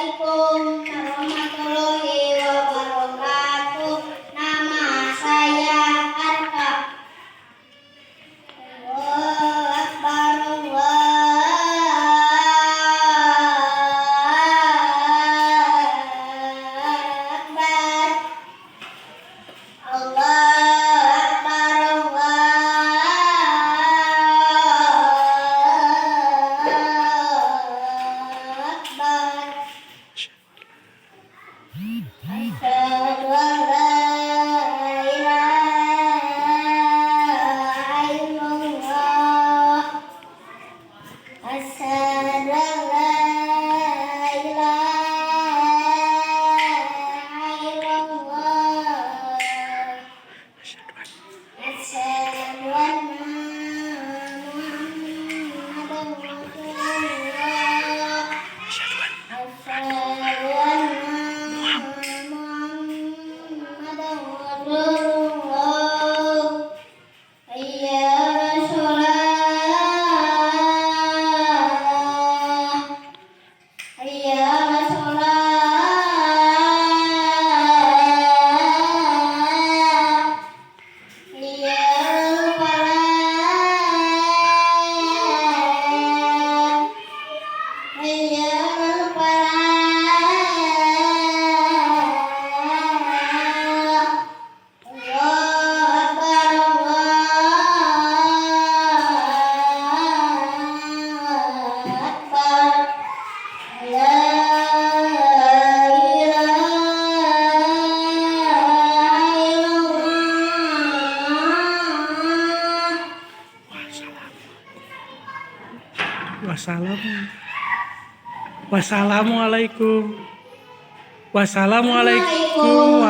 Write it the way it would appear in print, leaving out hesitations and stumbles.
Assalamualaikum warahmatullahi wabarakatuh. Nama saya Arka. Allahu Akbar, Allahu Akbar. Asyhadu an la ilaha illallah. Asyhadu an la ilaha illallah. Asyhadu anna Muhammadan Rasulullah. Asyhadu anna Muhammadan Rasulullah. Hayya 'alas shalah. Hayya 'alas shalah. Hayya 'alal falah. Hayya 'alal falah. Allahu Akbar, Allahu Akbar. La ilaha illallah. Wassalamualaikum. Wassalamualaikum.